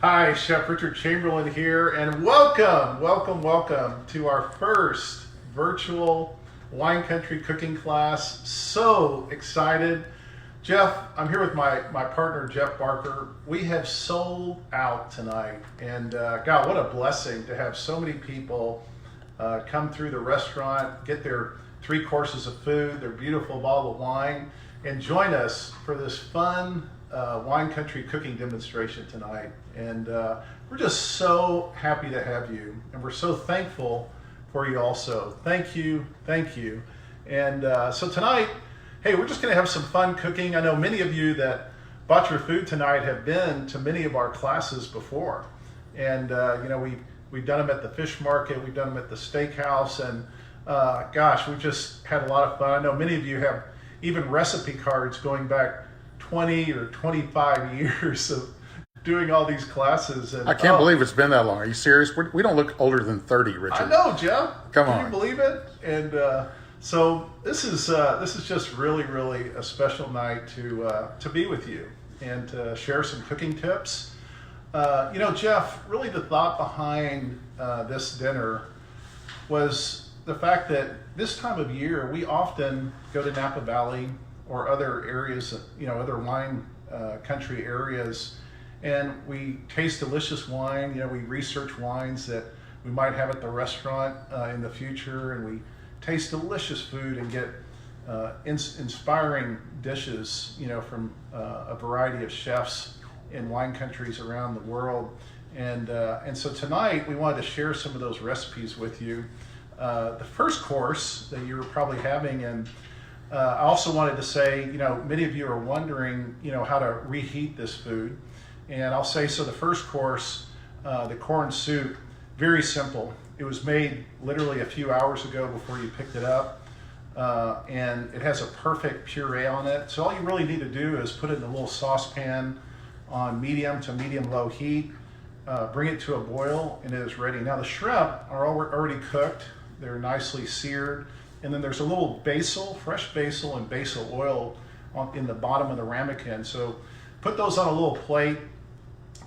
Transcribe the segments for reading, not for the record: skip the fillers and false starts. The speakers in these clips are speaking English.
Hi, Chef Richard Chamberlain here, and welcome to our first virtual wine country cooking class. So excited. Jeff, I'm here with my partner, Jeff Barker. We have sold out tonight, and God, what a blessing to have so many people come through the restaurant, get their 3 courses of food, their beautiful bottle of wine, and join us for this fun wine country cooking demonstration tonight. And we're just so happy to have you, and we're so thankful for you also. Thank you. And so tonight, hey, we're just going to have some fun cooking. I know many of you that bought your food tonight have been to many of our classes before, and we've done them at the fish market, we've done them at the steakhouse, and gosh, we've just had a lot of fun. I know many of you have even recipe cards going back 20 or 25 years of doing all these classes. And I can't believe it's been that long. Are you serious? We don't look older than 30, Richard. I know, Jeff. Come on. Can you believe it? And so this is just really a special night to be with you and to share some cooking tips. Jeff, really the thought behind this dinner was the fact that this time of year we often go to Napa Valley or other areas, other wine country areas, and we taste delicious wine. We research wines that we might have at the restaurant in the future, and we taste delicious food and get inspiring dishes, from a variety of chefs in wine countries around the world. And so tonight we wanted to share some of those recipes with you. The first course that you're probably having, and I also wanted to say, many of you are wondering, how to reheat this food. And I'll say, so the first course, the corn soup, very simple. It was made literally a few hours ago before you picked it up. And it has a perfect puree on it. So all you really need to do is put it in a little saucepan on medium to medium-low heat, bring it to a boil, and it is ready. Now the shrimp are already cooked. They're nicely seared. And then there's a little basil, fresh basil and basil oil in the bottom of the ramekin. So put those on a little plate,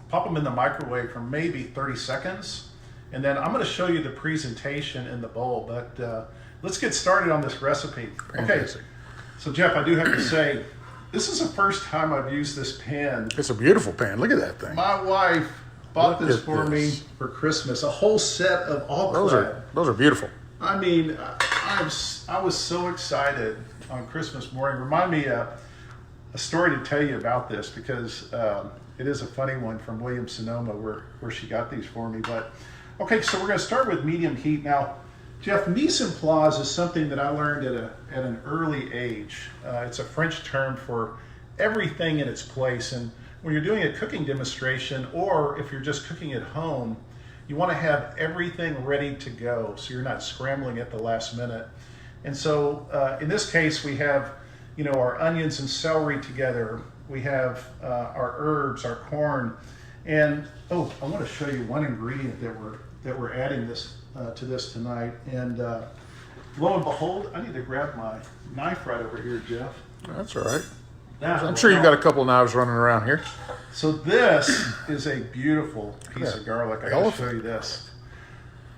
pop them in the microwave for maybe 30 seconds. And then I'm going to show you the presentation in the bowl. But let's get started on this recipe. Fantastic. Okay, so Jeff, I do have to say, this is the first time I've used this pan. It's a beautiful pan. Look at that thing. My wife bought this for me for Christmas, a whole set of all clad. Those are beautiful. I mean, I was so excited on Christmas morning. Remind me a story to tell you about this, because it is a funny one from Williams-Sonoma where she got these for me. But okay, so we're going to start with medium heat. Now, Jeff, mise en place is something that I learned at an early age. It's a French term for everything in its place. And when you're doing a cooking demonstration, or if you're just cooking at home, you want to have everything ready to go so you're not scrambling at the last minute. And so in this case, we have our onions and celery together. We have our herbs, our corn, and I want to show you one ingredient that we're adding to this tonight. And lo and behold, I need to grab my knife right over here, Jeff. That's all right. Now, I'm sure you've got a couple of knives running around here. So this is a beautiful piece of garlic. I gotta show you this.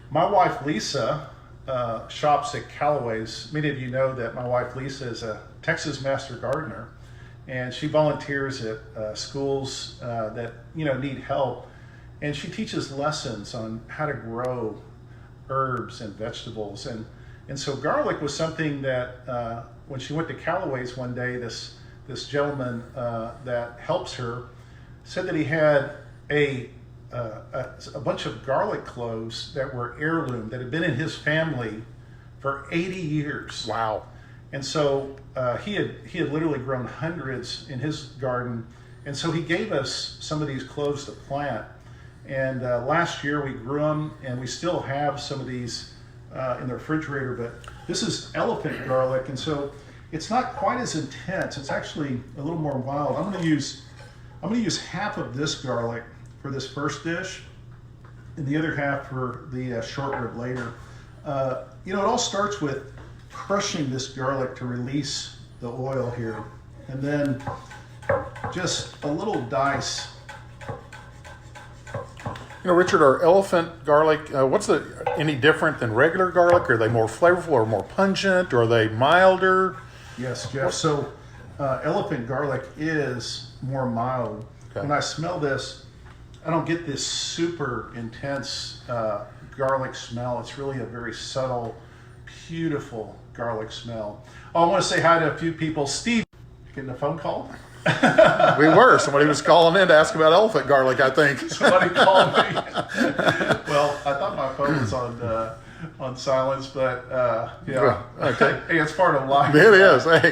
My wife Lisa shops at Callaway's. Many of you know that my wife Lisa is a Texas master gardener, and she volunteers at schools that need help, and she teaches lessons on how to grow herbs and vegetables. And so garlic was something that when she went to Callaway's one day, this gentleman that helps her said that he had a bunch of garlic cloves that were heirloom, that had been in his family for 80 years. Wow. And so he had literally grown hundreds in his garden, and so he gave us some of these cloves to plant. And last year we grew them, and we still have some of these in the refrigerator. But this is elephant garlic, and so it's not quite as intense. It's actually a little more wild. I'm going to use half of this garlic for this first dish, and the other half for the short rib later. It all starts with crushing this garlic to release the oil here, and then just a little dice Richard, are elephant garlic, any different than regular garlic? Are they more flavorful or more pungent? Or are they milder? Yes, Jeff. So elephant garlic is more mild. Okay. When I smell this, I don't get this super intense garlic smell. It's really a very subtle, beautiful garlic smell. Oh, I want to say hi to a few people. Steve, getting a phone call? We were. Somebody was calling in to ask about elephant garlic, I think. Somebody called me. Well, I thought my phone was on silence, but yeah. Okay. Hey, it's part of life. It is. Hey.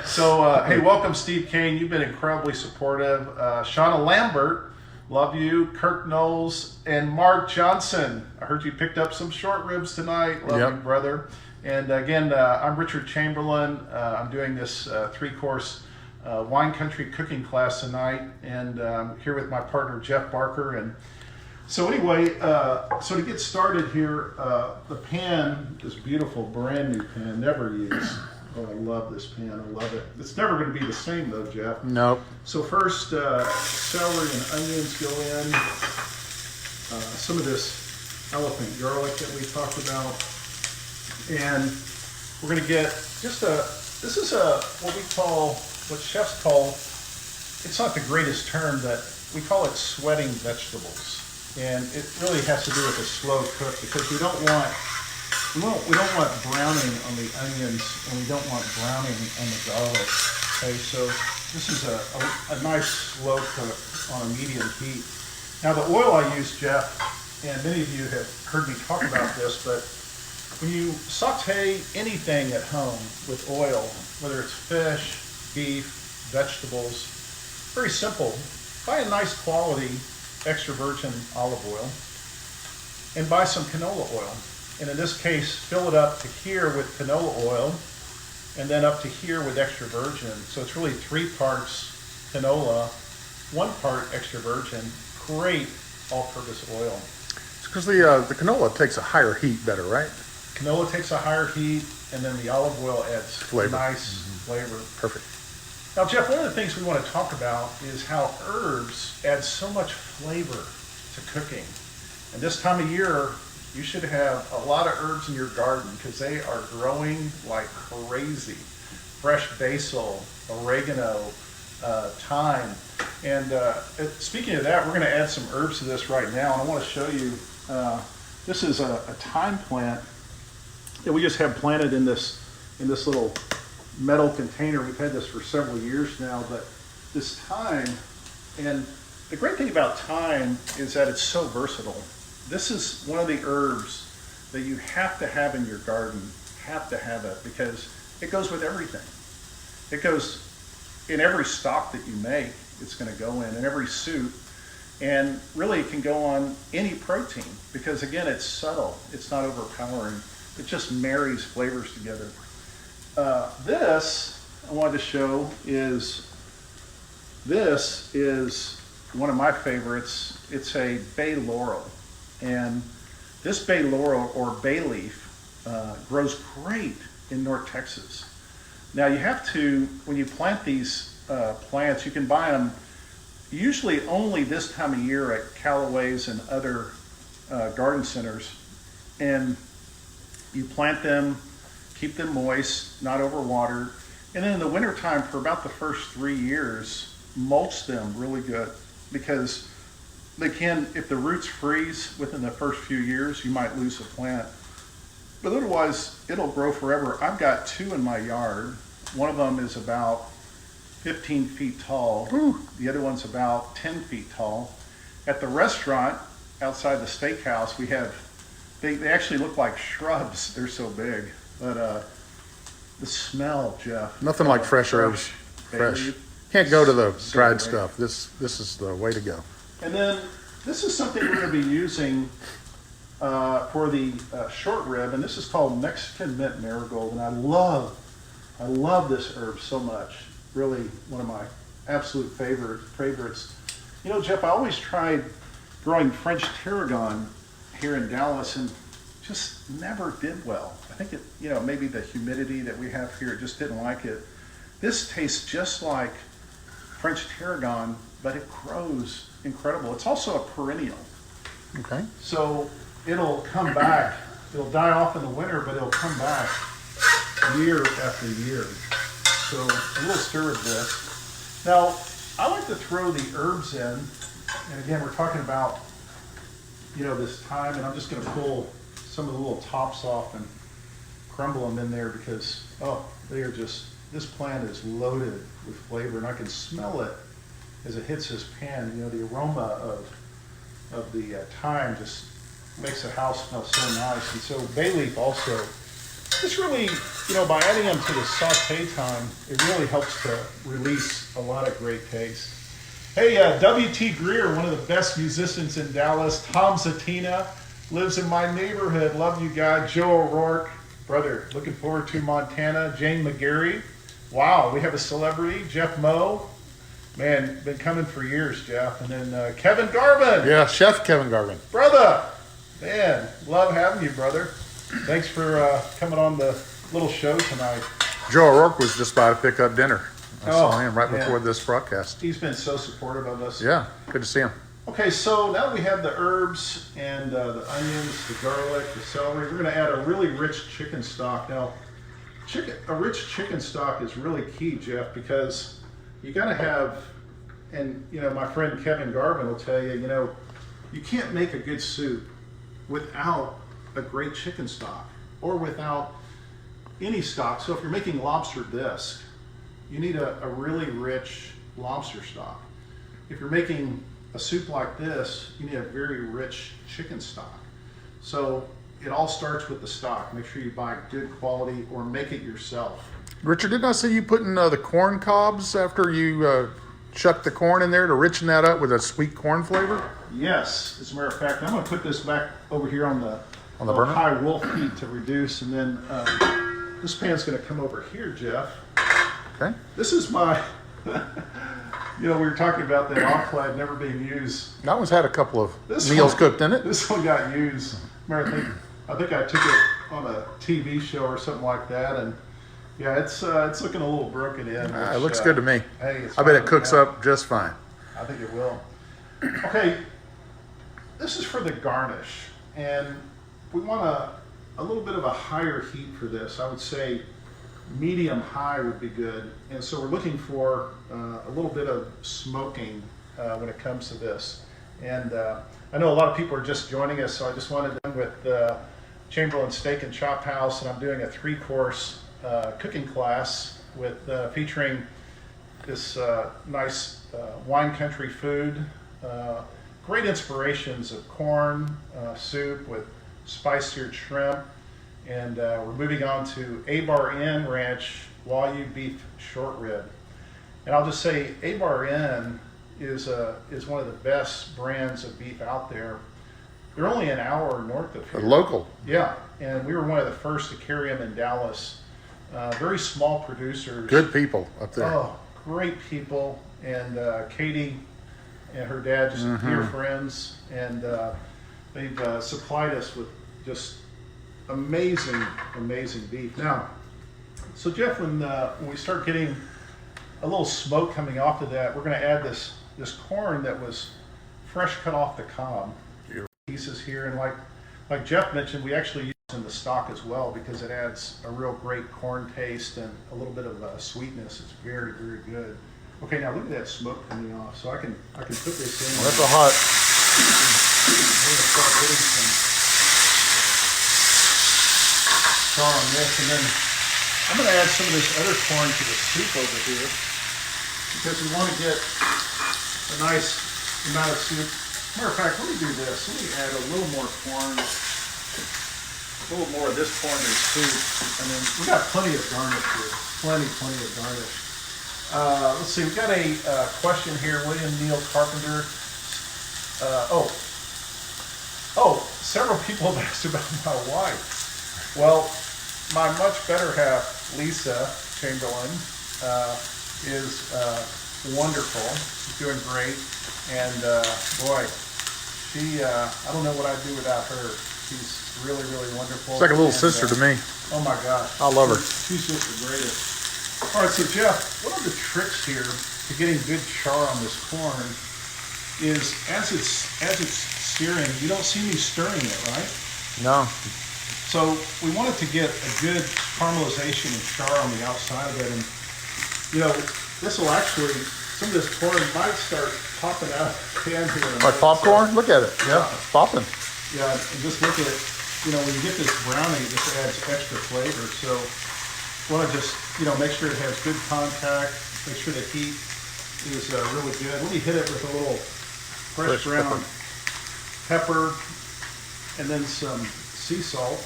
So, hey, welcome, Steve Kane. You've been incredibly supportive. Shauna Lambert, love you. Kirk Knowles and Mark Johnson. I heard you picked up some short ribs tonight. Love you, brother. And again, I'm Richard Chamberlain. I'm doing this 3-course wine country cooking class tonight, and I'm here with my partner Jeff Barker. And so anyway, so to get started here, the pan is beautiful, brand new pan, never used. Oh, I love this pan. I love it. It's never going to be the same though, Jeff. Nope. So first, celery and onions go in. Some of this elephant garlic that we talked about, and we're going to get just this is what chefs call, it's not the greatest term, but we call it sweating vegetables. And it really has to do with a slow cook, because we don't want browning on the onions, and we don't want browning on the garlic. Okay, so this is a nice slow cook on a medium heat. Now the oil I use, Jeff, and many of you have heard me talk about this, but when you saute anything at home with oil, whether it's fish, beef, vegetables, very simple. Buy a nice quality extra virgin olive oil and buy some canola oil. And in this case, fill it up to here with canola oil and then up to here with extra virgin. So it's really 3 parts canola, 1 part extra virgin. Great all-purpose oil. It's because the canola takes a higher heat better, right? Canola takes a higher heat, and then the olive oil adds flavor. Nice flavor. Perfect. Now, Jeff, one of the things we want to talk about is how herbs add so much flavor to cooking. And this time of year, you should have a lot of herbs in your garden because they are growing like crazy. Fresh basil, oregano, thyme. And speaking of that, we're going to add some herbs to this right now. And I want to show you, this is a thyme plant that we just have planted in this little metal container. We've had this for several years now, but this thyme, and the great thing about thyme is that it's so versatile. This is one of the herbs that you have to have in your garden, have to have it, because it goes with everything. It goes in every stock that you make, it's going to go in every soup, and really it can go on any protein, because again, it's subtle, it's not overpowering, it just marries flavors together. This I wanted to show is one of my favorites. It's a bay laurel, and this bay laurel or bay leaf grows great in North Texas. Now you have to, when you plant these plants, you can buy them usually only this time of year at Callaway's and other garden centers, and you plant them, keep them moist, not overwatered, and then in the wintertime for about the first 3 years, mulch them really good, because they can, if the roots freeze within the first few years, you might lose the plant. But otherwise, it'll grow forever. I've got 2 in my yard. One of them is about 15 feet tall. Ooh. The other one's about 10 feet tall. At the restaurant outside the steakhouse, we have, they actually look like shrubs. They're so big. But the smell, Jeff. Nothing like fresh herbs. Fresh. Can't go to the So dried great. stuff. This is the way to go. And then this is something we're going to be using for the short rib, and this is called Mexican mint marigold. And I love this herb so much. Really one of my absolute favorites. You know, Jeff, I always tried growing French tarragon here in Dallas and just never did well. I think it, you know, maybe the humidity that we have here, just didn't like it. This tastes just like French tarragon, but it grows incredible. It's also a perennial. Okay. So it'll come back. It'll die off in the winter, but it'll come back year after year. So a little stir of this. Now, I like to throw the herbs in. And again, we're talking about, this thyme, and I'm just going to pull some of the little tops off and crumble them in there because, they are just, this plant is loaded with flavor, and I can smell it as it hits this pan. The aroma of the thyme just makes the house smell so nice. And so bay leaf also, this really, by adding them to the saute time, it really helps to release a lot of great taste. Hey, W.T. Greer, one of the best musicians in Dallas. Tom Zatina lives in my neighborhood. Love you guys. Joe O'Rourke, brother, looking forward to Montana. Jane McGarry. Wow, we have a celebrity. Jeff Moe. Man, been coming for years, Jeff. And then Kevin Garvin. Yeah, Chef Kevin Garvin. Brother, man, love having you, brother. Thanks for coming on the little show tonight. Joe O'Rourke was just about to pick up dinner. I saw him right man. before this broadcast. He's been so supportive of us. Yeah, good to see him. Okay, so now that we have the herbs and the onions, the garlic, the celery, we're going to add a really rich chicken stock. Now, a rich chicken stock is really key, Jeff, because you got to have, and my friend Kevin Garvin will tell you, you can't make a good soup without a great chicken stock or without any stock. So if you're making lobster bisque, you need a really rich lobster stock. If you're making a soup like this, you need a very rich chicken stock. So it all starts with the stock. Make sure you buy good quality or make it yourself. Richard, didn't I see you putting the corn cobs after you chucked the corn in there to richen that up with a sweet corn flavor? Yes, as a matter of fact, I'm going to put this back over here on the burner? high wolf heat to reduce, and then this pan's going to come over here, Jeff. Okay. This is my, we were talking about that enclave never being used. That one's had a couple of meals cooked in it. This one got used. I think I took it on a TV show or something like that, and yeah, it's looking a little broken in. It looks good to me. Hey, I bet it cooks up just fine. I think it will. Okay, this is for the garnish, and we want a little bit of a higher heat for this. I would say medium high would be good, and so we're looking for a little bit of smoking when it comes to this. And I know a lot of people are just joining us, so I just wanted to with Chamberlain Steak and Chop House, and I'm doing a 3-course cooking class with featuring this nice wine country food, great inspirations of corn soup with spicier shrimp, and we're moving on to A-Bar Inn Ranch Wagyu Beef Short Rib. And I'll just say A-Bar Inn is one of the best brands of beef out there. They're only an hour north of here. Local. Yeah, and we were one of the first to carry them in Dallas. Very small producers. Good people up there. Oh, great people. And Katie and her dad, just dear friends. And they've supplied us with just amazing, amazing beef. Now, so Jeff, when we start getting a little smoke coming off of that, we're going to add this corn that was fresh cut off the cob. Pieces here, and like Jeff mentioned, we actually use it in the stock as well because it adds a real great corn taste and a little bit of sweetness. It's very, very good. Okay, now look at that smoke coming off. So I can put this in. Well, that's a hot. We're gonna start putting some char on this, and then I'm going to add some of this other corn to the soup over here because we want to get a nice amount of soup. Matter of fact, let me do this. Let me add a little more corn, a little more of this corn to the soup, and then we got plenty of garnish here. Plenty of garnish. Let's see. We got a question here. William Neal Carpenter. Several people have asked about my wife. Well, my much better half, Lisa Chamberlain, is wonderful. She's doing great, and boy. I don't know what I'd do without her. She's really, really wonderful. It's like a little sister to me. Oh my gosh. I love her. She's just the greatest. All right, so Jeff, one of the tricks here to getting good char on this corn is as it's searing, you don't see me stirring it, right? No. So we wanted to get a good caramelization and char on the outside of it, and you know, this will actually, some of this corn might start popping out of the pan here. Like popcorn? Look at it. Yeah, it's popping. Yeah, and just look at it. You know, when you get this browning, it just adds extra flavor. So want to just, you know, make sure it has good contact, make sure the heat is really good. Let me hit it with a little fresh ground pepper and then some sea salt,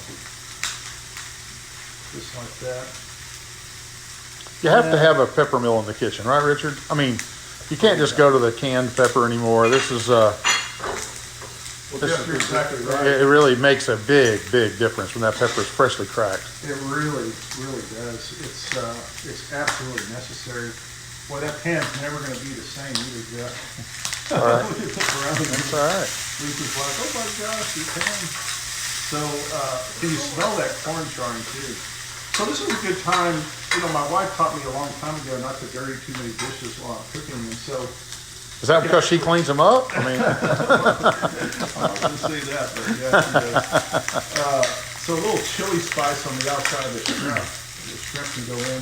just like that. You have to have a pepper mill in the kitchen, right, Richard? I mean, you can't just go to the canned pepper anymore. This is Well, Jeff, you're exactly right. it really makes a big difference when that pepper is freshly cracked. It really does. It's absolutely necessary. Boy, that pan's never going to be the same either, Jeff. All right. That's all right. Lisa's like, oh my gosh, your pan. So, can you smell that corn charring too? So this is a good time. You know, my wife taught me a long time ago not to dirty too many dishes while I'm cooking, and so. Is that because she cleans them up? I mean, I'm not going to say that, but yeah, she does. So a little chili spice on the outside of the shrimp. The shrimp can go in.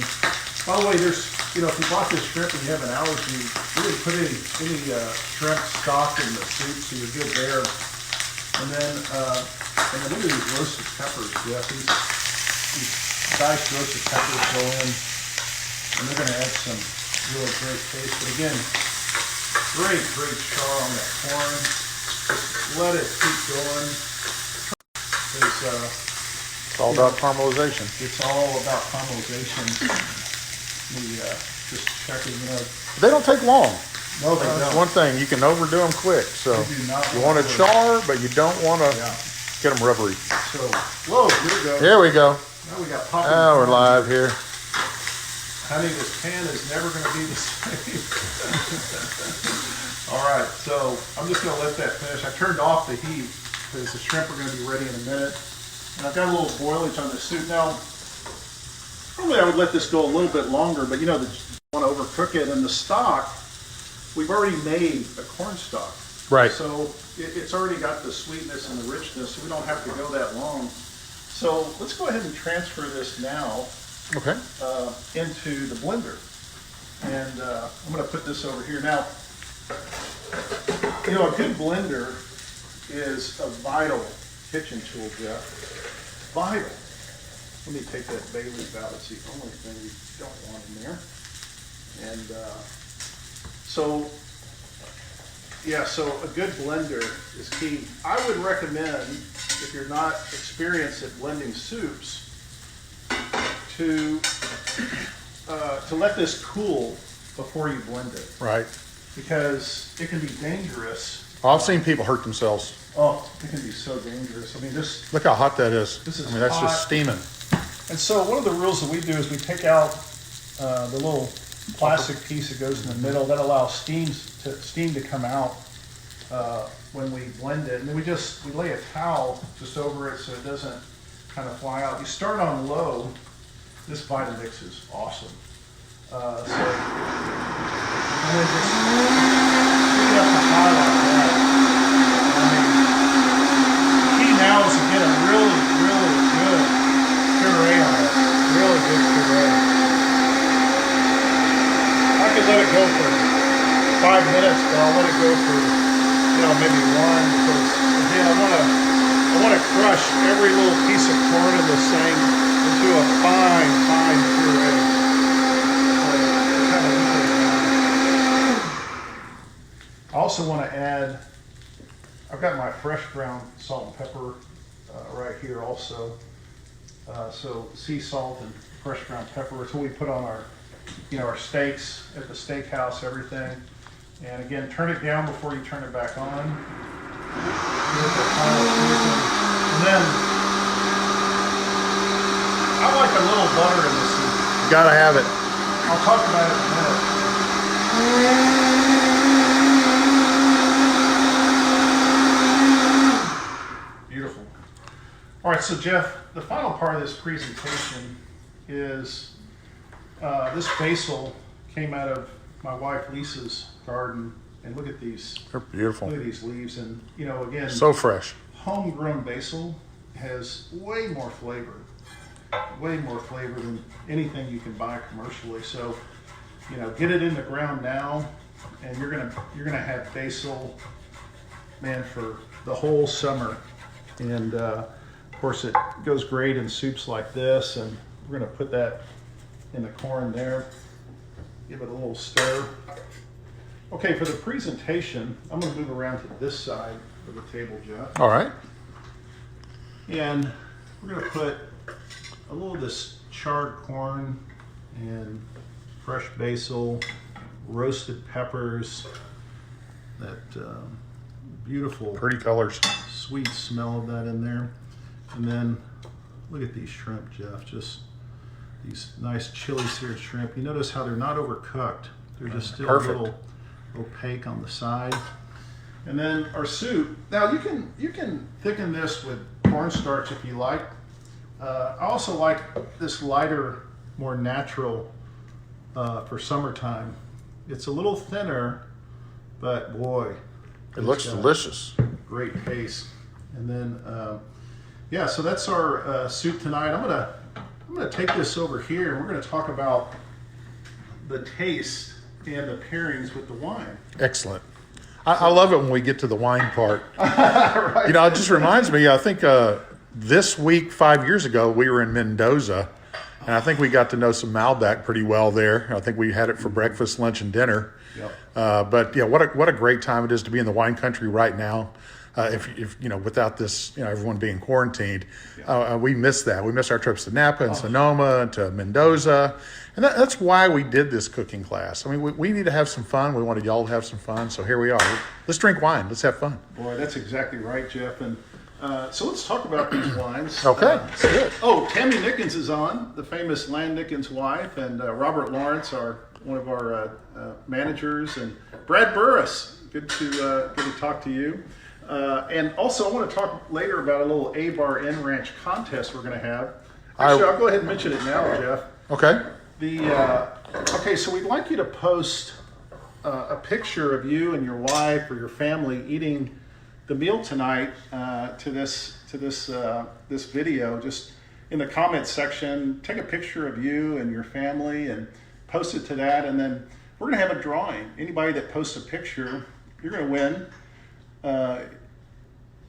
By the way, there's, you know, if you bought this shrimp and you have an allergy, really put any shrimp stock in the soup, so you're good there. And then look at these roasted peppers, Jeff. These diced roasted peppers go in, and they're going to add some really great taste. But again, great char on that corn. Just let it keep going. it's all about caramelization. It's all about caramelization. Just checking, you know. They don't take long. No, they That's don't. one thing. You can overdo them quick. So They do not you want to overdo char, but you don't want to Yeah. get them rubbery. So, whoa, here we go. Here we go. Now we got popping. Oh, we're live here. Honey, this pan is never going to be the same. All right, so I'm just going to let that finish. I turned off the heat because the shrimp are going to be ready in a minute. And I've got a little boilage on the soup. Now, normally I would let this go a little bit longer, but you know, you want to overcook it. And the stock, we've already made a corn stock. Right. So it's already got the sweetness and the richness, so we don't have to go that long. So let's go ahead and transfer this now Okay. into the blender. And I'm going to put this over here. Now, you know, a good blender is a vital kitchen tool, Jeff. Vital. Let me take that bay leaf out. It's the only thing we don't want in there. And so a good blender is key. I would recommend, if you're not experienced at blending soups, to let this cool before you blend it, Right. because it can be dangerous. I've seen people hurt themselves. Oh, it can be so dangerous. I mean, this Look how hot that is. This is I mean, that's hot. just steaming. And so one of the rules that we do is we take out the little plastic piece that goes in the middle. That allows steam to come out when we blend it. And then we lay a towel just over it so it doesn't kind of fly out. You start on low. This Vitamix is awesome. And then just pick it up to high like that. I mean, the key now is to get a really good puree on it. Really good puree. I could let it go for 5 minutes, but I'll let it go for, you know, maybe 1, because again, I want to crush every little piece of corn in this thing into a fine puree. I also want to add, I've got my fresh ground salt and pepper right here also. So sea salt and fresh ground pepper. It's what we put on our steaks at the steakhouse, everything. And again, turn it down before you turn it back on. And then I like a little butter in this soup. You gotta have it. I'll talk about it in a minute. Beautiful. All right, so Jeff, the final part of this presentation is This basil came out of my wife Lisa's garden, and look at these. They're beautiful. Look at these leaves, and again, So fresh. homegrown basil has way more flavor than anything you can buy commercially. So, get it in the ground now, and you're gonna have basil, man, for the whole summer. And of course, it goes great in soups like this. And we're gonna put that in the corn there. Give it a little stir. Okay, for the presentation, I'm gonna move around to this side of the table, Jeff. All right. And we're gonna put a little of this charred corn and fresh basil, roasted peppers, that beautiful, Pretty colors. sweet smell of that in there. And then look at these shrimp, Jeff. Just these nice chili seared shrimp. You notice how they're not overcooked. They're just still Perfect. a little opaque on the side. And then our soup. Now you can thicken this with cornstarch if you like. I also like this lighter, more natural for summertime. It's a little thinner, but boy, It looks it's got delicious. great taste. And then yeah, so that's our soup tonight. I'm gonna take this over here, and we're gonna talk about the taste and the pairings with the wine. Excellent. I love it when we get to the wine part. Right. It just reminds me, I think this week, 5 years ago, we were in Mendoza, and I think we got to know some Malbec pretty well there. I think we had it for breakfast, lunch, and dinner. Yep. But yeah, what a great time it is to be in the wine country right now. If without this, everyone being quarantined, we miss that. We miss our trips to Napa and Sonoma and to Mendoza, and that's why we did this cooking class. I mean, we need to have some fun. We wanted y'all to have some fun, so here we are. Let's drink wine. Let's have fun. Boy, that's exactly right, Jeff. And so let's talk about these wines. Okay, good. Tammy Nickens is on, the famous Land Nickens wife, and Robert Lawrence, one of our managers, and Brad Burris. Good to talk to you. And also, I want to talk later about a little A-Bar Inn Ranch contest we're going to have. Actually, I'll go ahead and mention it now, Jeff. Okay. Okay, so we'd like you to post a picture of you and your wife or your family eating the meal tonight to this video. Just in the comments section, take a picture of you and your family and post it to that, and then we're going to have a drawing. Anybody that posts a picture, you're going to win.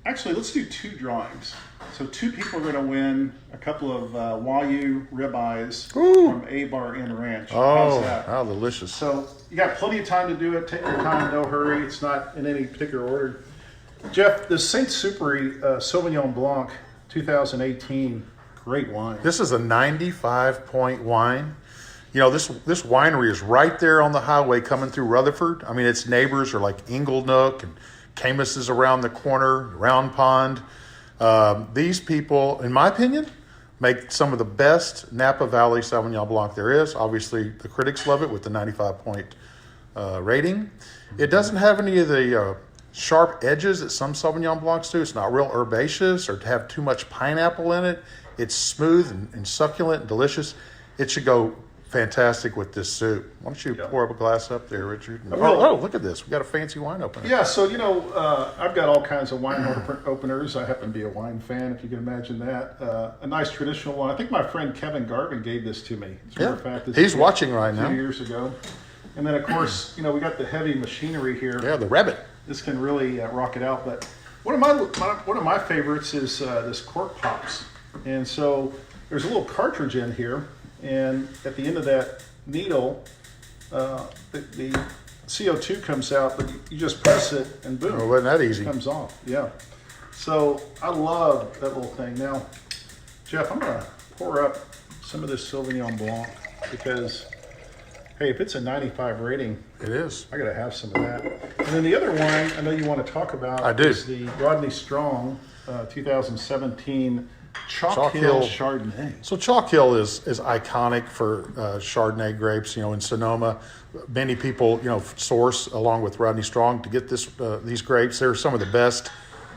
Actually, let's do two drawings. So 2 people are going to win a couple of Wagyu ribeyes from A-Bar Inn Ranch. How's that? How delicious. So you got plenty of time to do it. Take your time, no hurry. It's not in any particular order. Jeff, the Saint Superi Sauvignon Blanc 2018, great wine. This is a 95-point wine. This winery is right there on the highway coming through Rutherford. I mean, its neighbors are like Inglenook, and Camus is around the corner, Round Pond. These people, in my opinion, make some of the best Napa Valley Sauvignon Blanc there is. Obviously, the critics love it with the 95-point rating. It doesn't have any of the sharp edges that some Sauvignon Blancs do. It's not real herbaceous or to have too much pineapple in it. It's smooth and succulent and delicious. It should go fantastic with this soup. Why don't you pour up a glass up there, Richard? Oh, look at this. We got a fancy wine opener. Yeah, so, I've got all kinds of wine openers. I happen to be a wine fan, if you can imagine that. A nice traditional one. I think my friend Kevin Garvin gave this to me. As a matter of fact, this he's is watching right now. 2 years ago. And then, of course, we got the heavy machinery here. Yeah, the rabbit. This can really rock it out. But one of my favorites is this cork pops. And so there's a little cartridge in here. And at the end of that needle, the CO2 comes out, but you just press it and boom. Oh, wasn't that easy? It comes off, yeah. So I love that little thing. Now, Jeff, I'm going to pour up some of this Sauvignon Blanc because, hey, if it's a 95 rating, It is. I got to have some of that. And then the other wine I know you want to talk about I do. is the Rodney Strong 2017 Chalk Hill. Hill Chardonnay. So Chalk Hill is iconic for Chardonnay grapes. In Sonoma, many people source along with Rodney Strong to get these grapes. They're some of the best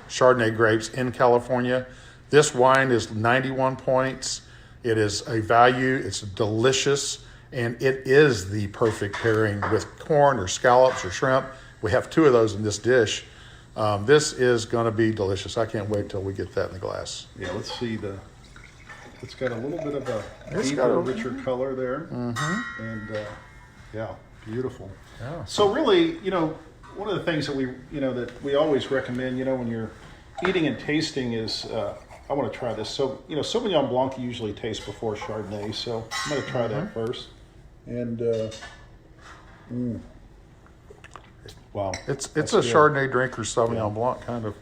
Chardonnay grapes in California. This wine is 91 points. It is a value. It's delicious, And it is the perfect pairing with corn or scallops or shrimp. We have 2 of those in this dish. This is going to be delicious. I can't wait till we get that in the glass. Yeah, let's see it's got a little bit of a It's deeper, got a richer color there. Mm-hmm. And yeah, beautiful. Yeah. So really, one of the things that we always recommend, when you're eating and tasting is, I want to try this. So, Sauvignon Blanc you usually taste before Chardonnay. So I'm going to try that first. And, wow. It's a good. Chardonnay drink or Sauvignon Blanc kind of.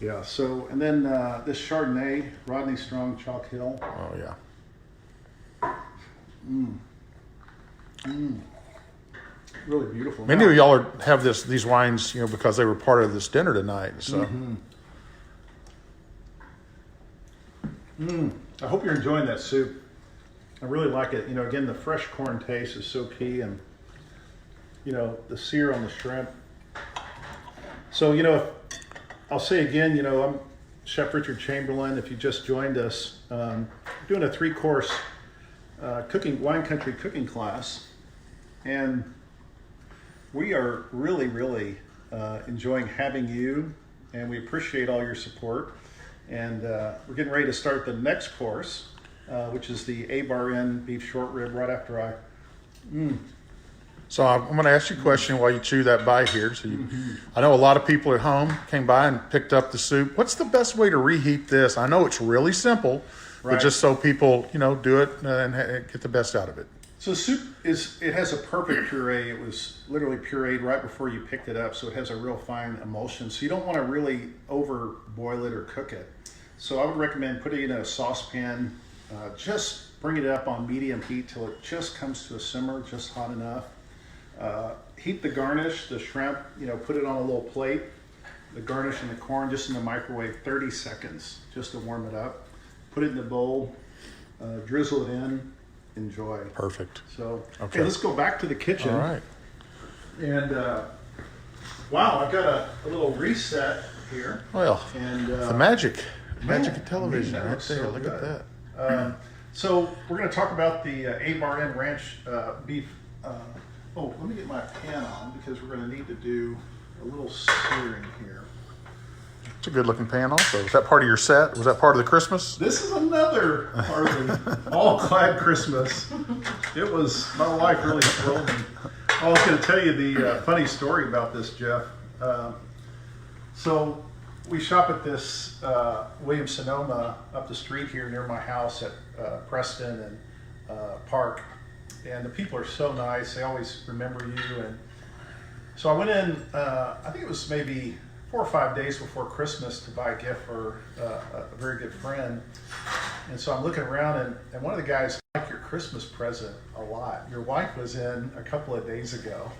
Yeah. So, and then this Chardonnay, Rodney Strong Chalk Hill. Oh, yeah. Really beautiful. Many of y'all have these wines, because they were part of this dinner tonight. So. I hope you're enjoying that soup. I really like it. Again, the fresh corn taste is so key, and the sear on the shrimp. So I'll say again, I'm Chef Richard Chamberlain. If you just joined us, doing a 3-course wine country cooking class, and we are really, really enjoying having you, and we appreciate all your support. And we're getting ready to start the next course, which is the A-Bar-N beef short rib right after So I'm going to ask you a question while you chew that bite here. So I know a lot of people at home came by and picked up the soup. What's the best way to reheat this? I know it's really simple, but just so people, do it and get the best out of it. So the soup it has a perfect puree. It was literally pureed right before you picked it up, so it has a real fine emulsion. So you don't want to really over boil it or cook it. So I would recommend putting it in a saucepan, just bring it up on medium heat till it just comes to a simmer, just hot enough. Heat the garnish, the shrimp, put it on a little plate. The garnish and the corn just in the microwave 30 seconds just to warm it up. Put it in the bowl, drizzle it in. Enjoy. Perfect. So, okay, hey, let's go back to the kitchen. All right. And wow, I've got a little reset here. Well, and the magic of television that right looks there. so Look good. at that. So we're going to talk about the A-Bar-N Ranch beef. Let me get my pan on because we're going to need to do a little searing here. It's a good looking pan also. Was that part of your set? Was that part of the Christmas? This is another part of the all-clad Christmas. It was, my wife really thrilled me. I was going to tell you the funny story about this, Jeff. So we shop at this Williams-Sonoma up the street here near my house at Preston and Park. And the people are so nice. They always remember you. And so I went in, I think it was maybe 4 or 5 days before Christmas to buy a gift for a very good friend. And so I'm looking around, and one of the guys liked your Christmas present a lot. Your wife was in a couple of days ago.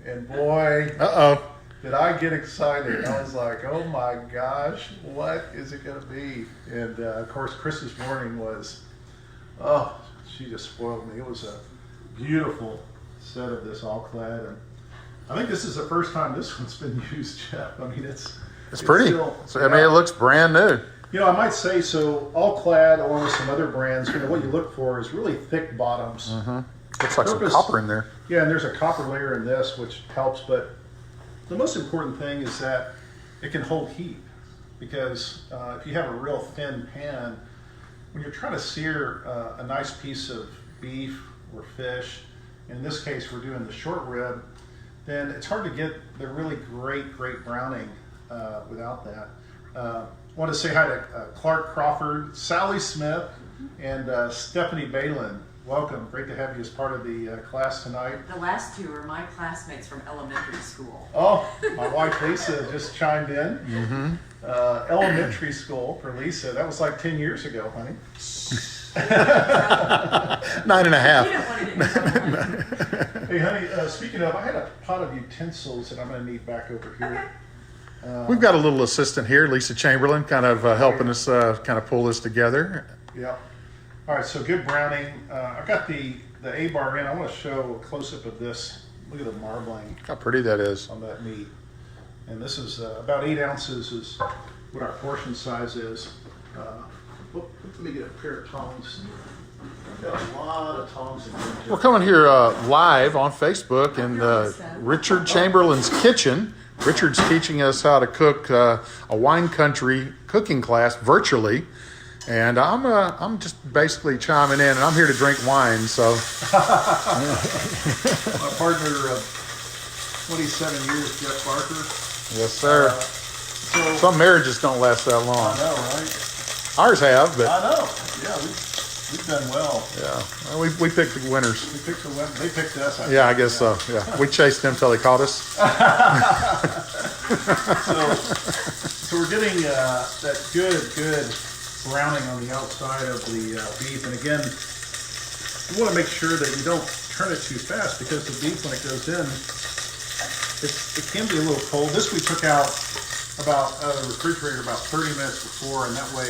And boy, did I get excited. I was like, oh my gosh, what is it going to be? And of course, Christmas morning was, she just spoiled me. It was a beautiful set of this all-clad. And I think this is the first time this one's been used, Jeff. I mean, it's pretty. Still, I mean, it looks brand new. I might say so. All-clad, along with some other brands, what you look for is really thick bottoms. Mm-hmm. Looks like some copper in there. Yeah, and there's a copper layer in this, which helps. But the most important thing is that it can hold heat, because if you have a real thin pan, when you're trying to sear a nice piece of beef or fish, in this case we're doing the short rib, then it's hard to get the really great browning without that. I want to say hi to Clark Crawford, Sally Smith, and Stephanie Balin. Welcome. Great to have you as part of the class tonight. The last 2 are my classmates from elementary school. Oh, my wife Lisa just chimed in. Mm-hmm. Elementary school for Lisa. That was like 10 years ago, honey. 9.5. You don't want to get in trouble. Hey, honey, speaking of, I had a pot of utensils that I'm going to need back over here. We've got a little assistant here, Lisa Chamberlain, kind of helping us kind of pull this together. Yeah. All right, so good browning. I've got the A-Bar-N. I want to show a close-up of this. Look at the marbling How pretty that is. on that meat. And this is about 8 ounces is what our portion size is. Let me get a pair of tongs. We've got a lot of tongs in here. We're coming here live on Facebook in Richard Chamberlain's kitchen. Richard's teaching us how to cook a wine country cooking class virtually, and I'm just basically chiming in, and I'm here to drink wine. So My partner, 27 years, Jeff Barker. yes, sir. So Some marriages don't last that I long. know, right? Ours have, but I know. Yeah, we've done well. yeah, well, we picked the winners. We picked the win. They picked us. Yeah, I guess so. Yeah, we chased them till they caught us. So we're getting that good browning on the outside of the beef, and again, you want to make sure that you don't turn it too fast because the beef, when it goes in, it can be a little cold. This we took out out of the refrigerator about 30 minutes before, and that way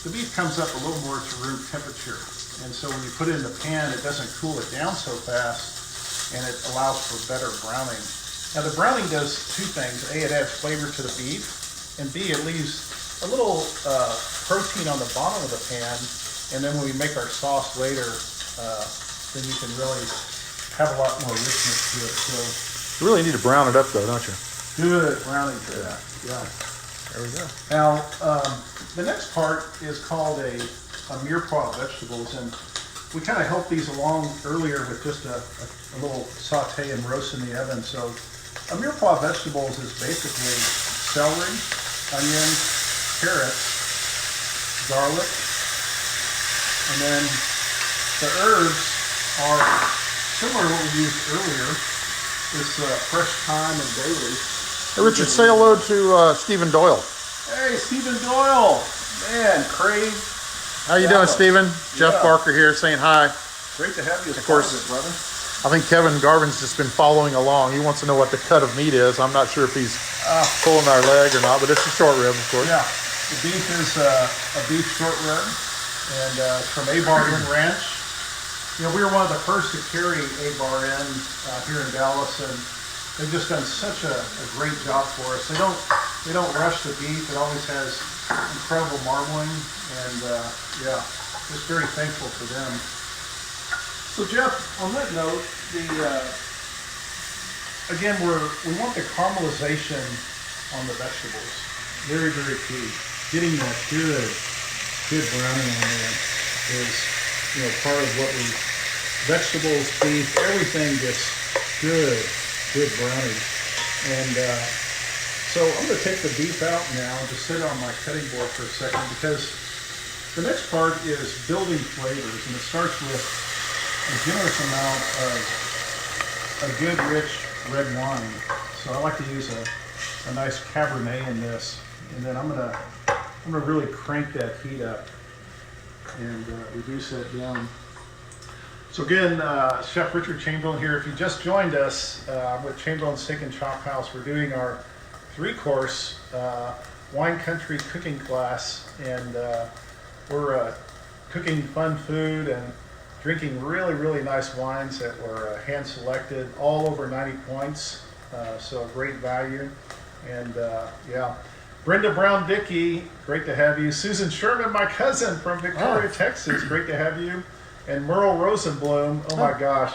the beef comes up a little more to room temperature. And so when you put it in the pan, it doesn't cool it down so fast, and it allows for better browning. Now the browning does two things. A, it adds flavor to the beef, and B, it leaves a little protein on the bottom of the pan, and then when we make our sauce later, then you can really have a lot more richness to it. So You really need to brown it up, though, don't you? good browning for that. Yeah. There we go. Now, the next part is called a mirepoix vegetables, and we kind of helped these along earlier with just a little saute and roast in the oven. So a mirepoix vegetables is basically celery, onion, carrots, garlic, and then the herbs are similar to what we used earlier. This fresh thyme and bay leaf. Hey, Richard, say hello to Stephen Doyle. Hey, Stephen Doyle. Man, Crave. How you doing, Stephen? Jeff Yeah. Barker here saying hi. Great to have you as Of part course. of it, brother. I think Kevin Garvin's just been following along. He wants to know what the cut of meat is. I'm not sure if he's pulling our leg or not, but it's a short rib, of course. Yeah, the beef is a beef short rib, and from A-Bar Inn Ranch. You know, we were one of the first to carry A-Bar Inn here in Dallas, and they've just done such a great job for us. They don't rush the beef. It always has incredible marbling, and yeah, just very thankful for them. So Jeff, on that note, again, we want the caramelization on the vegetables. Very, very key. Getting that good browning on there is, you know, part of what vegetables, beef, everything gets good browning. And so I'm going to take the beef out now and just sit it on my cutting board for a second, because the next part is building flavors, and it starts with a generous amount of a good rich red wine. So I like to use a nice Cabernet in this, and then I'm gonna really crank that heat up and reduce that down. So again, Chef Richard Chamberlain here. If you just joined us, I'm with Chamberlain Steak and Chop House. We're doing our 3-course wine country cooking class, and we're cooking fun food and drinking really nice wines that were hand selected, all over 90 points, so great value. And yeah, Brenda Brown Dickey, great to have you. Susan Sherman, my cousin from Victoria, Texas, great to have you. And Merle Rosenblum, oh my gosh,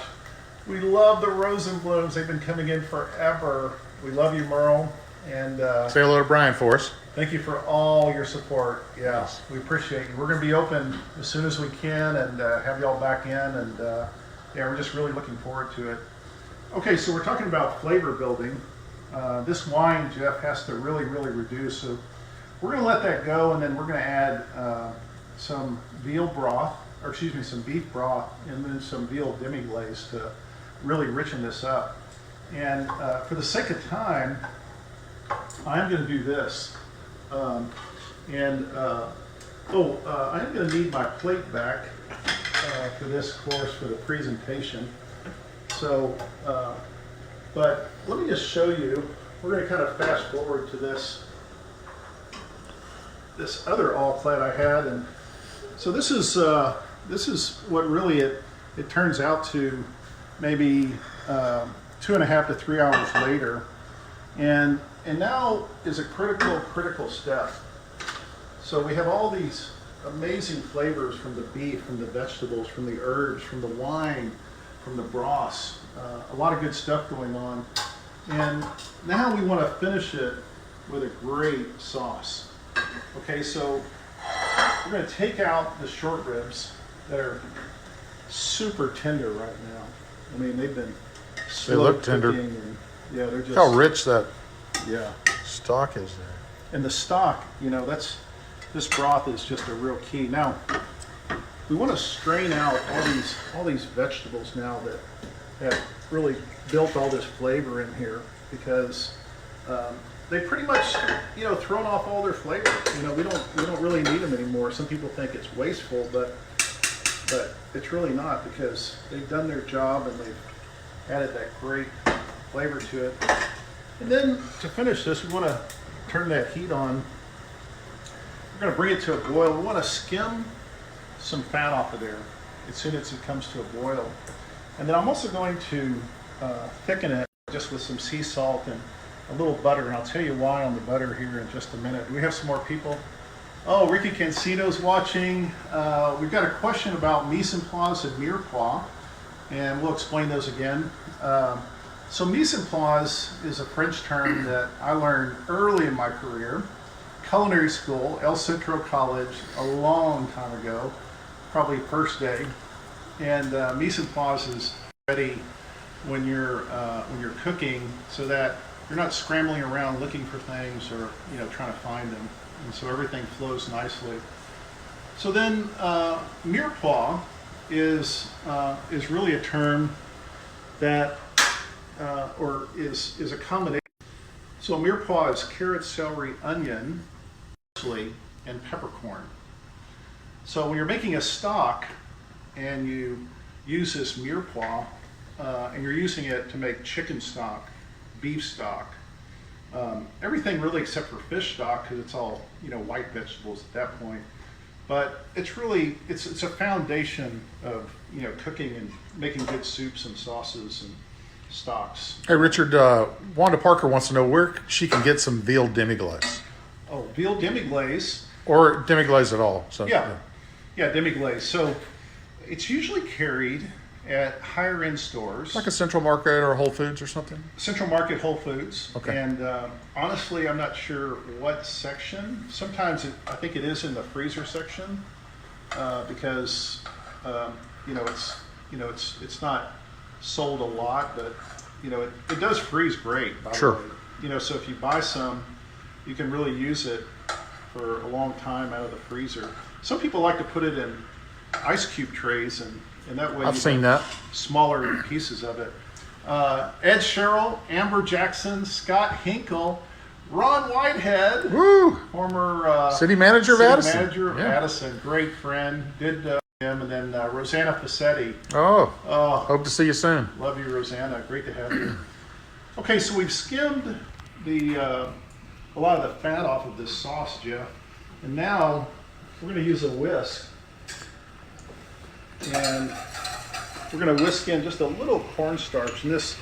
we love the Rosenblums. They've been coming in forever. We love you, Merle. And Say hello to Brian for us. thank you for all your support. Yeah, we appreciate you. We're going to be open as soon as we can and have y'all back in. And yeah, we're just really looking forward to it. Okay, so we're talking about flavor building. This wine, Jeff, has to really reduce. So we're going to let that go, and then we're going to add some veal broth, or excuse me, some beef broth, and then some veal demi-glaze to really richen this up. And for the sake of time, I'm going to do this. I am going to need my plate back for this course, for the presentation. So, but let me just show you. We're going to kind of fast forward to this other all-clad I had, and so this is what really it turns out to, maybe 2.5 to 3 hours later, and now is a critical step. So we have all these amazing flavors from the beef, from the vegetables, from the herbs, from the wine, from the broths. A lot of good stuff going on. And now we want to finish it with a great sauce. Okay, so we're going to take out the short ribs that are super tender right now. I mean, they've been slow look tender. cooking and, yeah, they're just, Look how rich that yeah. stock is there. And the stock, you know, this broth is just a real key. Now, we want to strain out all these vegetables now that have really built all this flavor in here, because they pretty much, you know, thrown off all their flavor. You know, we don't really need them anymore. Some people think it's wasteful, but it's really not, because they've done their job and they've added that great flavor to it. And then to finish this, we want to turn that heat on. We're going to bring it to a boil. We want to skim some fat off of there as soon as it comes to a boil. And then I'm also going to thicken it just with some sea salt and a little butter. And I'll tell you why on the butter here in just a minute. Do we have some more people? Oh, Ricky Cancito's watching. We've got a question about mise en place and mirepoix, and we'll explain those again. So mise en place is a French term that I learned early in my career. Culinary school, El Centro College, a long time ago, probably first day. And mise en place is ready when you're cooking, so that you're not scrambling around looking for things or, you know, trying to find them. And so everything flows nicely. So then mirepoix is really a term that or is a combination. So mirepoix is carrot, celery, onion, parsley, and peppercorn. So when you're making a stock and you use this mirepoix, and you're using it to make chicken stock, beef stock, everything really except for fish stock, because it's all, you know, white vegetables at that point. But it's really, it's a foundation of, you know, cooking and making good soups and sauces and stocks. Hey, Richard, Wanda Parker wants to know where she can get some veal demi-glace. Oh, veal demi-glace. Or demi-glace at all. So, Yeah, demi-glace. So it's usually carried at higher end stores. Like a Central Market or Whole Foods or something? Central Market, Whole Foods. Okay. And honestly, I'm not sure what section. Sometimes I think it is in the freezer section, because it's not sold a lot, but it does freeze great. By Sure. the way. So if you buy some, you can really use it for a long time out of the freezer. Some people like to put it in ice cube trays, and that way I've seen that. Smaller pieces of it. Ed Sherrill, Amber Jackson, Scott Hinkle, Ron Whitehead, Woo! former City manager of Addison. Manager of Yeah. Addison, great friend. Did him, and then Rosanna Fassetti. Oh, Oh, hope to see you soon. love you, Rosanna. Great to have you. Okay, so we've skimmed a lot of the fat off of this sauce, Jeff, and now we're going to use a whisk. And we're going to whisk in just a little cornstarch. And this,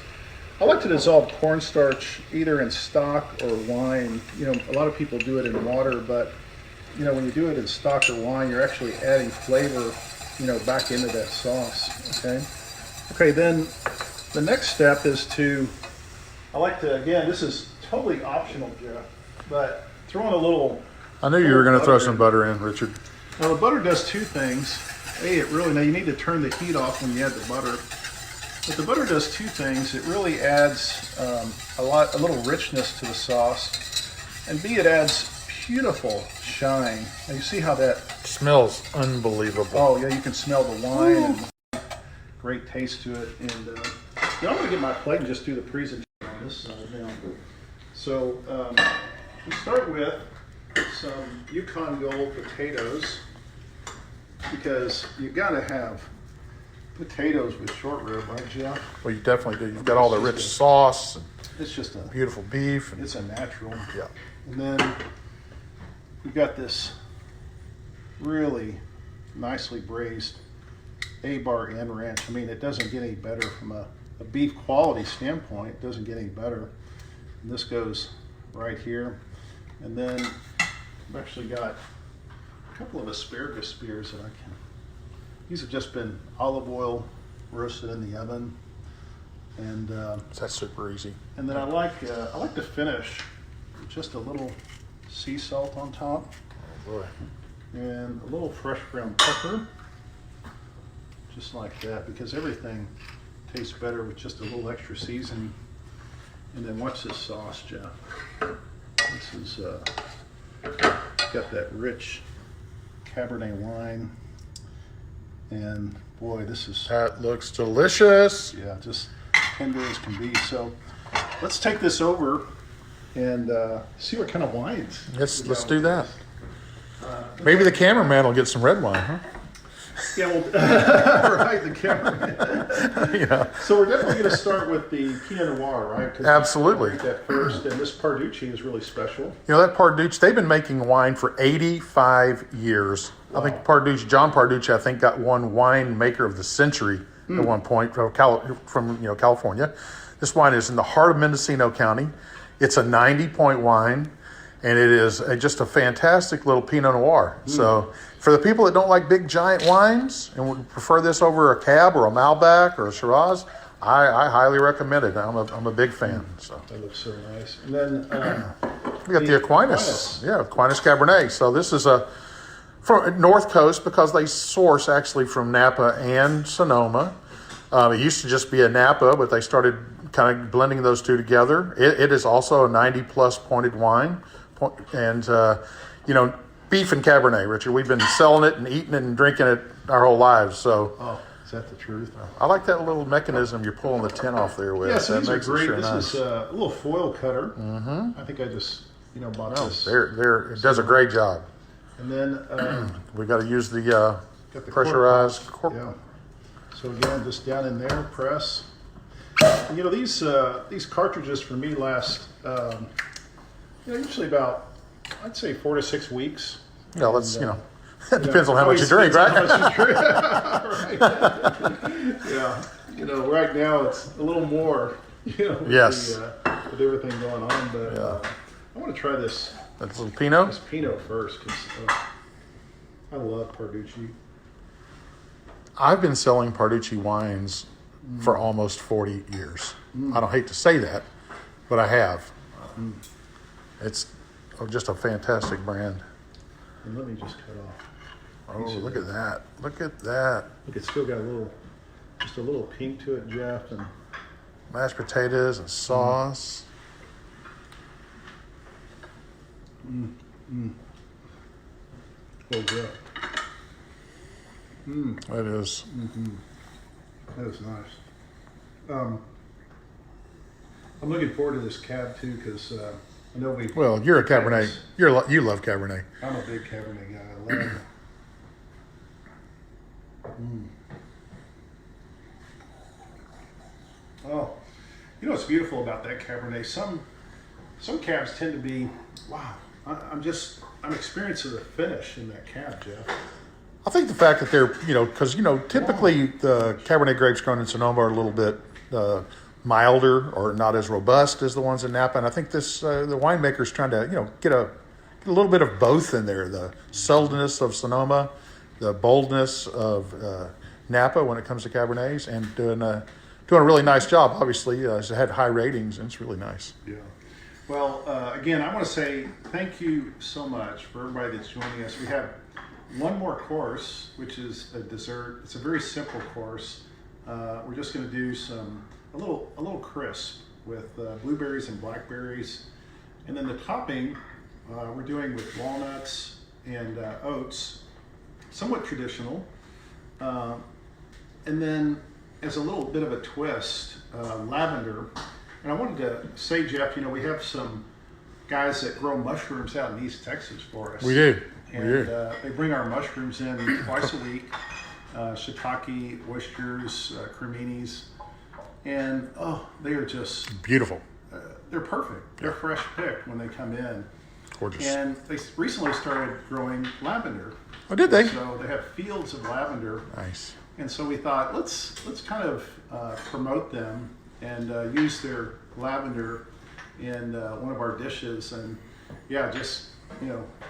I like to dissolve cornstarch either in stock or wine. A lot of people do it in water, but when you do it in stock or wine, you're actually adding flavor, back into that sauce. Okay. Then the next step is again, this is totally optional, Jeff, but throw in a little. I knew you were going to throw butter some in. butter in, Richard. Now the butter does two things. Now you need to turn the heat off when you add the butter. But the butter does two things. It really adds a little richness to the sauce, and B, it adds beautiful shine. Now you see how that Smells unbelievable. Oh yeah, you can smell the wine and great taste to it. And I'm going to get my plate and just do the presentation on this side now. So we start with some Yukon Gold potatoes, because you got to have potatoes with short rib, right, Jeff? Well, you definitely do. You've got all the rich sauce and It's just beautiful beef. And, it's a natural. yeah. And then we've got this really nicely braised A-bar end ranch. I mean, it doesn't get any better from a beef quality standpoint. It doesn't get any better. And this goes right here. And then I've actually got couple of asparagus spears that I can. These have just been olive oil roasted in the oven, and That's super easy. then I like to finish with just a little sea salt on top Oh boy. and a little fresh ground pepper, just like that, because everything tastes better with just a little extra seasoning. And then watch this sauce, Jeff. This is got that rich Cabernet wine, and boy, this is That looks delicious. yeah, just tender as can be. So let's take this over and see what kind of wines. Let's do that. Maybe the cameraman will get some red wine, huh? Yeah, well, right, the camera. Yeah. So we're definitely going to start with the Pinot Noir, right? 'Cause Absolutely. we'll that first, and this Parducci is really special. You know, that Parducci, they've been making wine for 85 years. I think John Parducci, I think, got one wine maker of the century at one point from California. This wine is in the heart of Mendocino County. It's a 90-point wine, and it is just a fantastic little Pinot Noir. So for the people that don't like big, giant wines and would prefer this over a Cab or a Malbec or a Shiraz, I highly recommend it. I'm a big fan. So That looks so nice. And then we got the Aquinas. Yeah, Aquinas Cabernet. So this is from North Coast, because they source actually from Napa and Sonoma. It used to just be a Napa, but they started kind of blending those two together. It is also a 90-plus pointed wine. And, beef and Cabernet, Richard. We've been selling it and eating it and drinking it our whole lives. So oh, is that the truth? I like that little mechanism you're pulling the tin off there with. Yeah, so that these are makes it great. sure This nice. is a little foil cutter. Mm-hmm. I think I just bought this. It does a great job. And then We got to use the got the pressurized cork. cork. Yeah. So again, just down in there, press. And, these cartridges for me last usually about, I'd say 4 to 6 weeks. Yeah, let's it depends on how much you drink, right? How much you drink. Right. Yeah. Right now it's a little more. Yes. With everything going on, but I want to try this That's a little Pinot. Pinot first because I love Parducci. I've been selling Parducci wines for almost 40 years. I don't hate to say that, but I have. It's just a fantastic brand. And let me just cut off. Oh, look at that. Look at that. Look, it's still got just a little pink to it, Jeff, and Mashed potatoes and sauce. oh, Jeff. That is. That is nice. I'm looking forward to this cab too because I know we. Well, you're a Cabernet. You love Cabernet. I'm a big Cabernet guy. I love it. Oh, what's beautiful about that Cabernet? Some cabs tend to be, wow. I'm experiencing the finish in that cab, Jeff. I think the fact that they're, because, typically the Cabernet grapes grown in Sonoma are a little bit milder or not as robust as the ones in Napa. And I think the winemaker's trying to, get a little bit of both in there. The subtleness of Sonoma, the boldness of Napa when it comes to Cabernets, and doing a really nice job. Obviously, it's had high ratings, and it's really nice. Yeah. Well, again, I want to say thank you so much for everybody that's joining us. We have one more course, which is a dessert. It's a very simple course. We're just going to do a little crisp with blueberries and blackberries, and then the topping we're doing with walnuts and oats, somewhat traditional, and then as a little bit of a twist, lavender. And I wanted to say, Jeff, we have some guys that grow mushrooms out in East Texas for us. We do. And they bring our mushrooms in twice a week, shiitake, oysters, creminis, and they are just Beautiful. They're perfect. They're fresh picked when they come in. Gorgeous. And they recently started growing lavender. Oh, did they? So they have fields of lavender. Nice. And so we thought, let's kind of promote them and use their lavender in one of our dishes. And yeah, just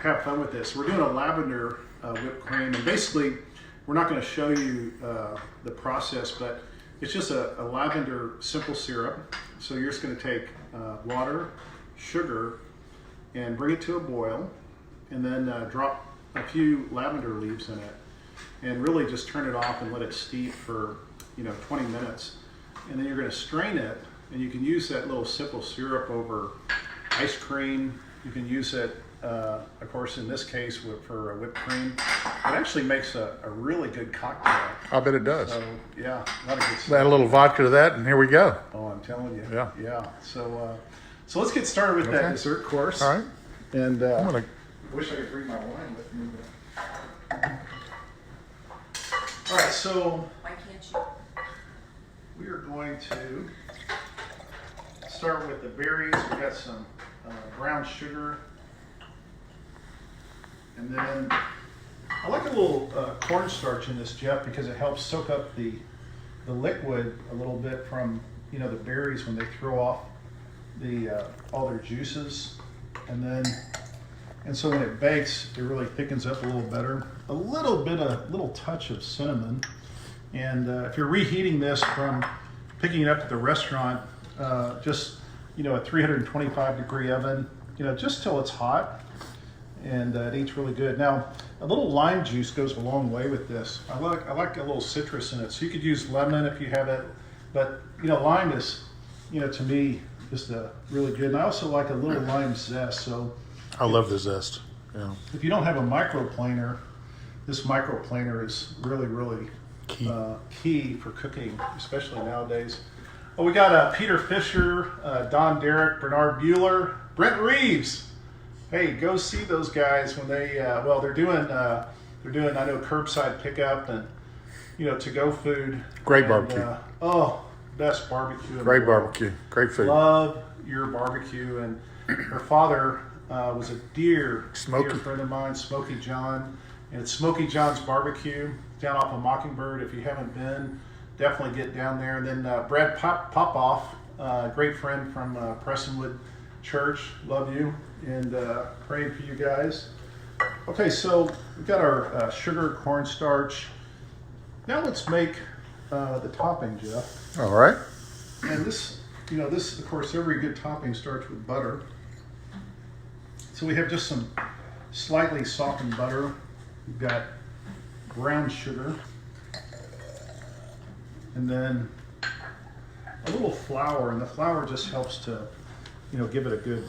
have fun with this. We're doing a lavender whipped cream, and basically, we're not going to show you the process, but it's just a lavender simple syrup. So you're just going to take water, sugar, and bring it to a boil, and then drop a few lavender leaves in it, and really just turn it off and let it steep for 20 minutes. And then you're going to strain it, and you can use that little simple syrup over ice cream. You can use it, of course, in this case for a whipped cream. It actually makes a really good cocktail. I bet it does. So yeah, a lot of good stuff. Add a little vodka to that, and here we go. Oh, I'm telling you. Yeah. So let's get started with that dessert course. All right. And I'm gonna. I wish I could bring my wine with me. But... All right, so Why can't you? we are going to start with the berries. We got some brown sugar, and then I like a little cornstarch in this, Jeff, because it helps soak up the liquid a little bit from the berries when they throw off all their juices, and so when it bakes, it really thickens up a little better. A little touch of cinnamon, and if you're reheating this from picking it up at the restaurant, just a 325 degree oven, just till it's hot, and it eats really good. Now, a little lime juice goes a long way with this. I like a little citrus in it, so you could use lemon if you have it, but lime is, to me, just really good. And I also like a little lime zest. So I love the zest. Yeah. if you don't have a microplaner, this microplaner is really, really key for cooking, especially nowadays. Oh, we got Peter Fisher, Don Derrick, Bernard Bueller, Brent Reeves. Hey, go see those guys when they they're doing I know curbside pickup and to-go food. Great And, barbecue. Best barbecue. in the Great world. barbecue. Great food. Love your barbecue. And her father was a dear friend of mine, Smokey John. And it's Smokey John's Barbecue down off of Mockingbird. If you haven't been, definitely get down there. And then Brad Popoff, great friend from Prestonwood Church. Love you and praying for you guys. Okay, so we've got our sugar, cornstarch. Now let's make the topping, Jeff. All right. And this, of course, every good topping starts with butter. So we have just some slightly softened butter. We've got brown sugar. And then a little flour, and the flour just helps to, give it a good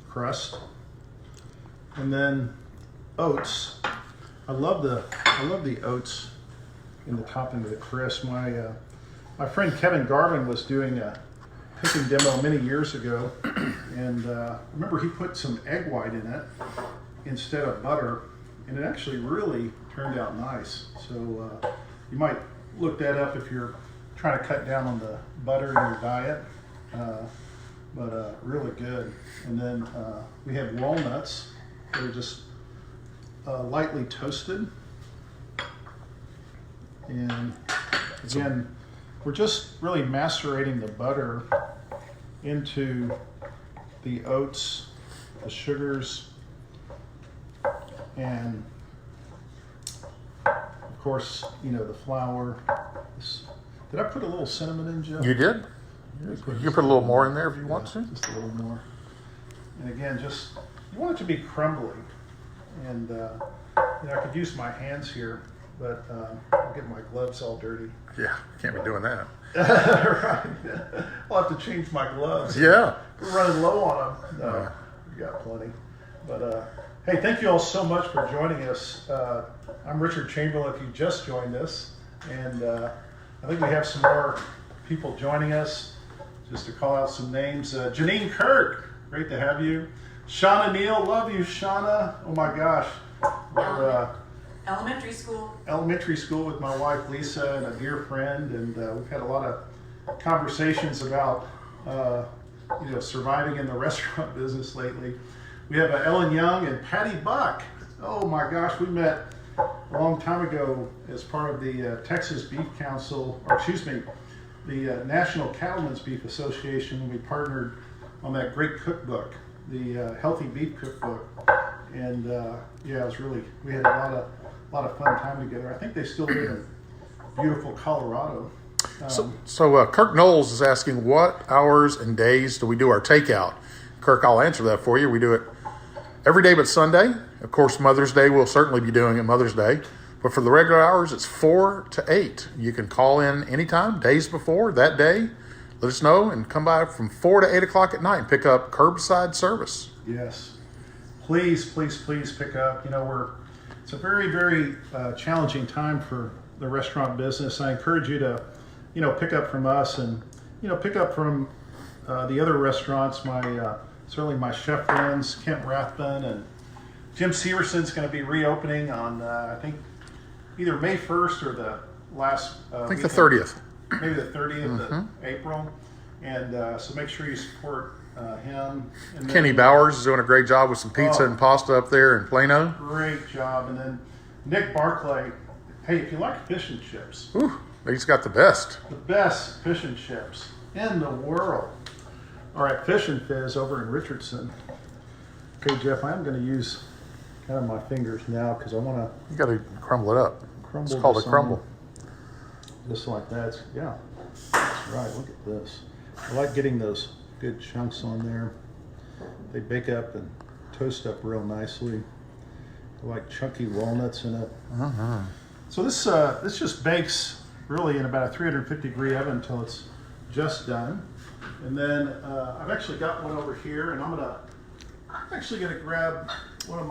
crust. And then oats. I love the oats in the topping of the crisp. My friend Kevin Garvin was doing a cooking demo many years ago, and I remember he put some egg white in it instead of butter, and it actually really turned out nice. So you might look that up if you're trying to cut down on the butter in your diet, but really good. And then we have walnuts that are just lightly toasted. And again, we're just really macerating the butter into the oats, the sugars, and of course, the flour. Did I put a little cinnamon in, Jeff? You did. You can put a little more in there if you want to. Just a little more. And again, you want it to be crumbly. And I could use my hands here, but I'll get my gloves all dirty. Yeah, can't be doing that. Right. I'll have to change my gloves. Yeah. We're running low on them. No, we got plenty. But hey, thank you all so much for joining us. I'm Richard Chamberlain if you just joined us. And I think we have some more people joining us. Just to call out some names. Janine Kirk, great to have you. Shauna Neal, love you, Shauna. Oh my gosh. We're Elementary school. elementary school with my wife Lisa and a dear friend, and we've had a lot of conversations about surviving in the restaurant business lately. We have Ellen Young and Patty Buck. Oh my gosh, we met a long time ago as part of the Texas Beef Council, the National Cattlemen's Beef Association. We partnered on that great cookbook, the Healthy Beef Cookbook. And yeah, it was really, we had a lot of fun time together. I think they still live in beautiful Colorado. So Kirk Knowles is asking, what hours and days do we do our takeout? Kirk, I'll answer that for you. We do it every day but Sunday. Of course, Mother's Day, we'll certainly be doing it Mother's Day. But for the regular hours, it's 4 to 8. You can call in anytime, days before, that day. Let us know and come by from 4 to 8 o'clock at night and pick up curbside service. Yes. Please pick up. It's a very, very challenging time for the restaurant business. I encourage you to, pick up from us and, pick up from the other restaurants. Certainly my chef friends, Kent Rathbun and Jim Severson's going to be reopening on, I think, either May 1st or the last I think weekend. the 30th. Maybe the 30th of April. And so make sure you support him. And Kenny then, Bowers is doing a great job with some pizza and pasta up there in Plano. Great job. And then Nick Barclay. Hey, if you like fish and chips, Ooh, he's got the best. the best fish and chips in the world. All right, Fish and Fizz over in Richardson. Okay, Jeff, I'm going to use kind of my fingers now because I want to You got to crumble it up. crumble. It's called a this on, crumble. just like that. Yeah, that's right. Look at this. I like getting those good chunks on there. They bake up and toast up real nicely. I like chunky walnuts in it. So this just bakes really in about a 350 degree oven until it's just done. And then I've actually got one over here, and I'm actually gonna grab one of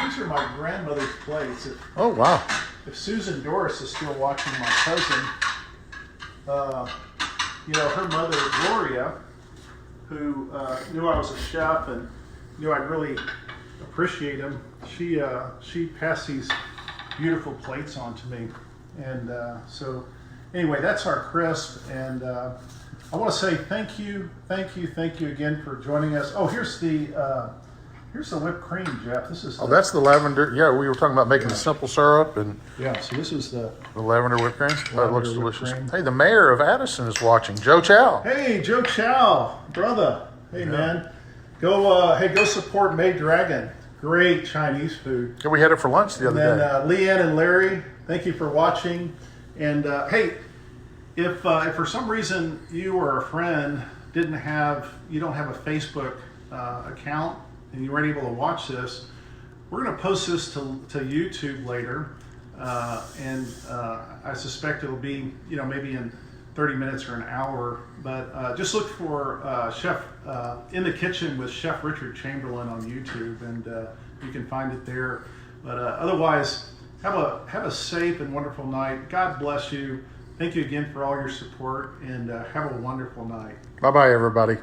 these are my grandmother's plates. Oh, wow. If Susan Doris is still watching, my cousin, her mother Gloria, who knew I was a chef and knew I'd really appreciate him, she passed these beautiful plates on to me. And so anyway, that's our crisp. And I want to say thank you again for joining us. Oh, here's the whipped cream, Jeff. This is That's the lavender. Yeah, we were talking about making the simple syrup and yeah. So this is the the lavender whipped cream. That looks Lavender whipped delicious. cream. Hey, the mayor of Addison is watching. Joe Chow. Hey, Joe Chow, brother. Hey, man. Go support May Dragon. Great Chinese food. Yeah, we had it for lunch the And other then day. Leanne and Larry, thank you for watching. And hey, if for some reason you or a friend you don't have a Facebook account and you weren't able to watch this, we're going to post this to YouTube later. And I suspect it'll be, maybe in 30 minutes or an hour, but just look for Chef in the Kitchen with Chef Richard Chamberlain on YouTube, and you can find it there. But otherwise, have a safe and wonderful night. God bless you. Thank you again for all your support, and have a wonderful night. Bye-bye, everybody.